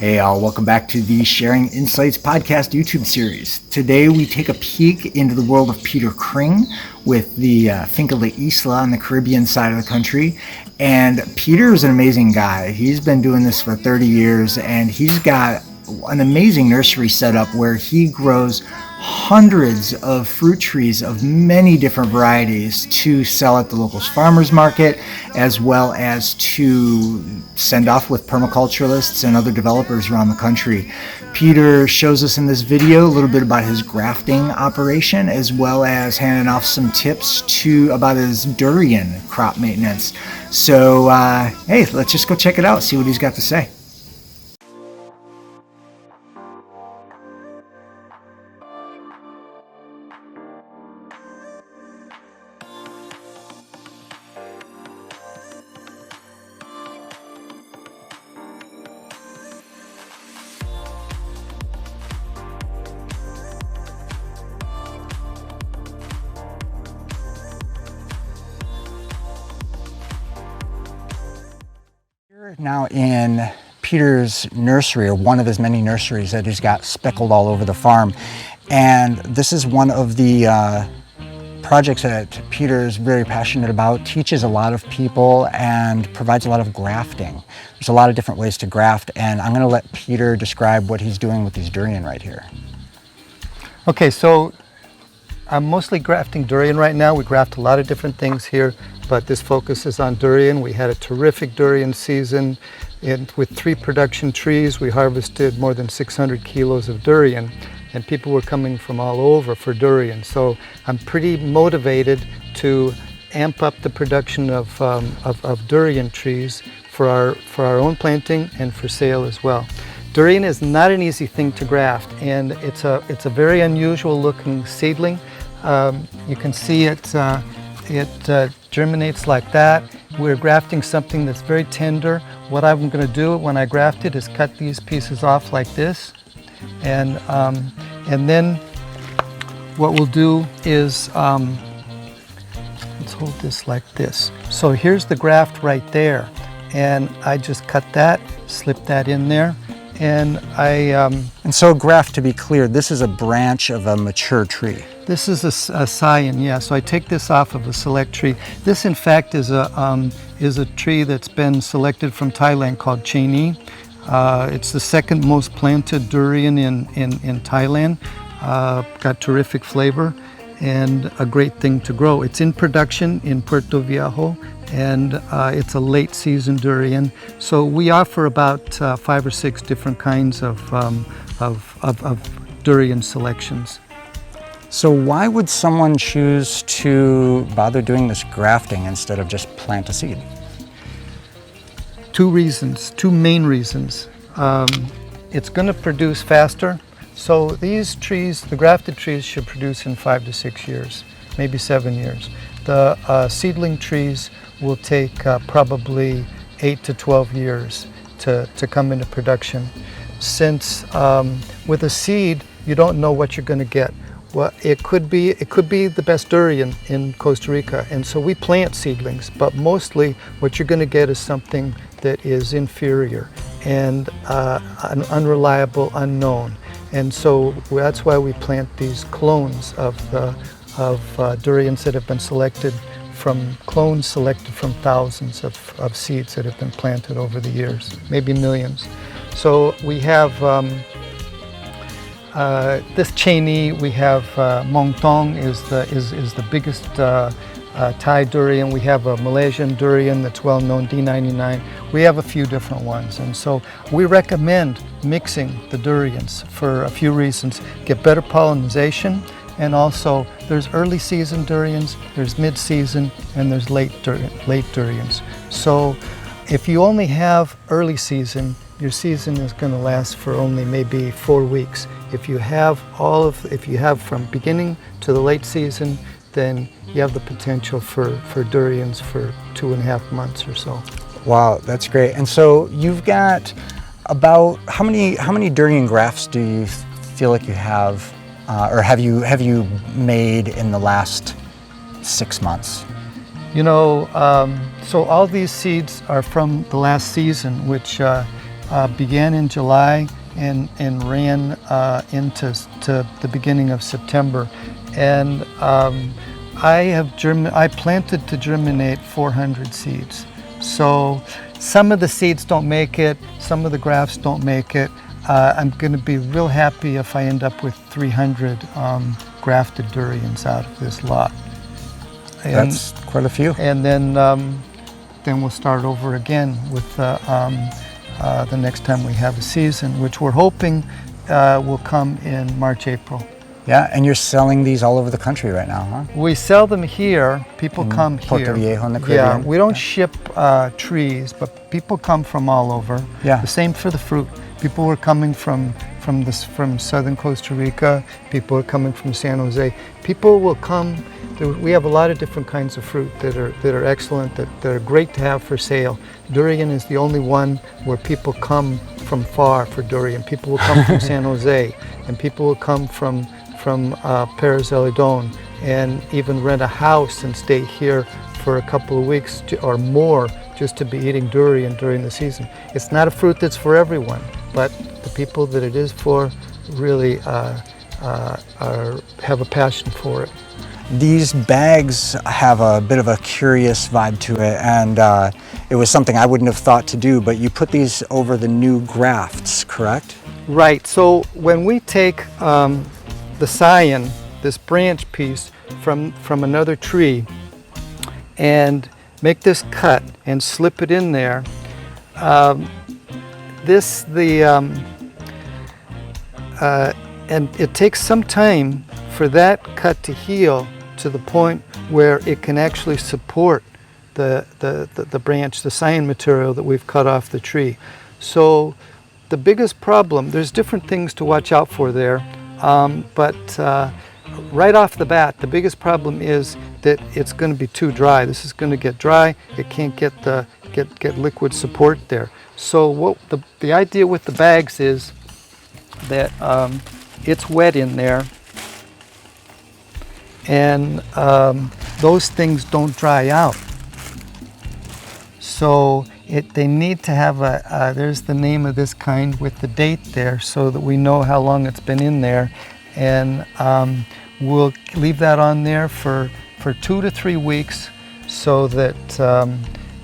Hey all, welcome back to the Sharinginsights podcast YouTube series. Today we take a peek into the world of Peter Kring with the Finca La Isla on the Caribbean side of the country. And Peter is an amazing guy. He's been doing this for 30 years and he's got an amazing nursery setup where he grows hundreds of fruit trees of many different varieties to sell at the local farmers market, as well as to send off with permaculturalists and other developers around the country. Peter shows us in this video a little bit about his grafting operation, as well as handing off some tips about his durian crop maintenance. So hey, let's just go check it out, see what he's got to say. Now in Peter's nursery, or one of his many nurseries that he's got speckled all over the farm, and this is one of the projects that Peter is very passionate about, teaches a lot of people and provides a lot of grafting. There's a lot of different ways to graft, and I'm going to let Peter describe what he's doing with these durian right here. Okay, so I'm mostly grafting durian right now. We graft a lot of different things here, but this focus is on durian. We had a terrific durian season. With 3 production trees, we harvested more than 600 kilos of durian, and people were coming from all over for durian. So I'm pretty motivated to amp up the production of durian trees for our own planting and for sale as well. Durian is not an easy thing to graft, and it's a very unusual looking seedling. You can see it germinates like that. We're grafting something that's very tender. What I'm going to do when I graft it is cut these pieces off like this, and then what we'll do is let's hold this like this. So here's the graft right there, and I just cut that, slip that in there. And And so graft, to be clear, this is a branch of a mature tree. This is a scion, yeah. So I take this off of a select tree. This, in fact, is a tree that's been selected from Thailand called Chela Rie. It's the second most planted durian in Thailand. Got terrific flavor and a great thing to grow. It's in production in Puerto Viejo, and it's a late season durian. So we offer about 5 or 6 different kinds of durian selections. So why would someone choose to bother doing this grafting instead of just plant a seed? 2 reasons, 2 main reasons. It's going to produce faster. So these trees, the grafted trees, should produce in 5 to 6 years, maybe 7 years. The seedling trees will take probably 8 to 12 years to come into production. Since with a seed, you don't know what you're going to get. Well, it could be the best durian in Costa Rica, and so we plant seedlings, but mostly what you're going to get is something that is inferior and unreliable, unknown. And so that's why we plant these clones of durians that have been selected from thousands of seeds that have been planted over the years, maybe millions. So we have this Chela Rie. We have Mongtong is the biggest Thai durian. We have a Malaysian durian that's well known, D99. We have a few different ones, and so we recommend mixing the durians for a few reasons. Get better pollination, and also there's early season durians, there's mid-season, and there's late durians. So if you only have early season, your season is going to last for only maybe 4 weeks. If you have from beginning to the late season, then you have the potential for durians for 2.5 months or so. Wow, that's great. And so you've got about how many durian grafts do you feel like you have, or have you made in the last 6 months? You know, so all these seeds are from the last season, which began in July and ran into the beginning of September. And I planted to germinate 400 seeds. So some of the seeds don't make it, some of the grafts don't make it. I'm going to be real happy if I end up with 300 grafted durians out of this lot. And, That's quite a few. And then we'll start over again with the next time we have a season, which we're hoping will come in March, April. Yeah, and you're selling these all over the country right now, huh? We sell them here. People come here. Puerto Viejo in the Caribbean. Yeah, we don't ship trees, but people come from all over. Yeah. The same for the fruit. People were coming from southern Costa Rica. People are coming from San Jose. People will come. We have a lot of different kinds of fruit that are excellent, that are great to have for sale. Durian is the only one where people come from far for durian. People will come from San Jose, and people will come from Paris Zeledon, and even rent a house and stay here for a couple of weeks or more just to be eating durian during the season. It's not a fruit that's for everyone, but the people that it is for really have a passion for it. These bags have a bit of a curious vibe to it, and it was something I wouldn't have thought to do, but you put these over the new grafts, correct? Right, so when we take the scion, this branch piece from another tree, and make this cut and slip it in there, and it takes some time for that cut to heal to the point where it can actually support the branch, the scion material that we've cut off the tree. So the biggest problem, there's different things to watch out for there, but right off the bat, the biggest problem is that it's going to be too dry. This is going to get dry. It can't get liquid support there. So what the idea with the bags is that it's wet in there, and those things don't dry out. So they need to have there's the name of this kind with the date there so that we know how long it's been in there, and we'll leave that on there for 2 to 3 weeks so that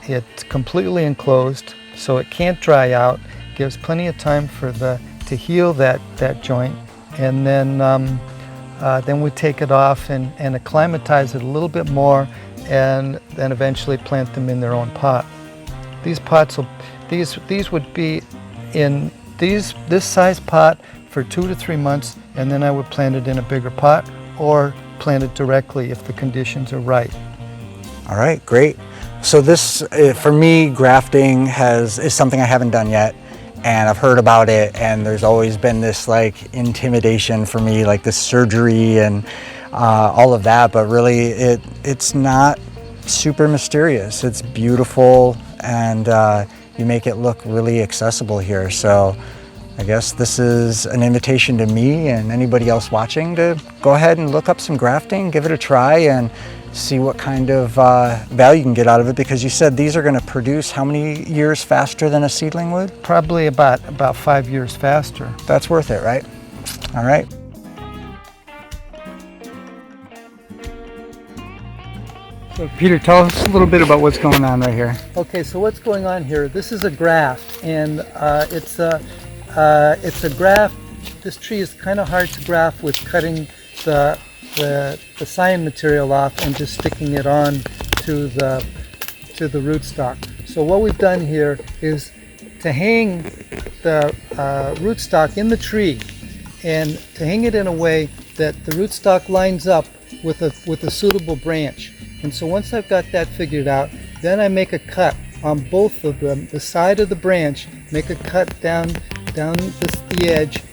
it's completely enclosed, so it can't dry out, gives plenty of time for to heal that joint, and then we take it off and acclimatize it a little bit more, and then eventually plant them in their own pot. These pots these would be in this size pot for 2 to 3 months, and then I would plant it in a bigger pot or plant it directly if the conditions are right. All right, great. So this, for me, grafting is something I haven't done yet, and I've heard about it, and there's always been this like intimidation for me, like this surgery and all of that, but really it's not super mysterious. It's beautiful, and you make it look really accessible here. So I guess this is an invitation to me and anybody else watching to go ahead and look up some grafting, give it a try, and see what kind of value you can get out of it, because you said these are going to produce how many years faster than a seedling would? Probably about 5 years faster. That's worth it, right? All right. So Peter, tell us a little bit about what's going on right here. Okay, so what's going on here? This is a graft, and it's a graft. This tree is kind of hard to graft with cutting the scion material off and just sticking it on to the rootstock. So what we've done here is to hang the rootstock in the tree, and to hang it in a way that the rootstock lines up with a suitable branch. And so once I've got that figured out, then I make a cut on both of them, the side of the branch, make a cut down the edge.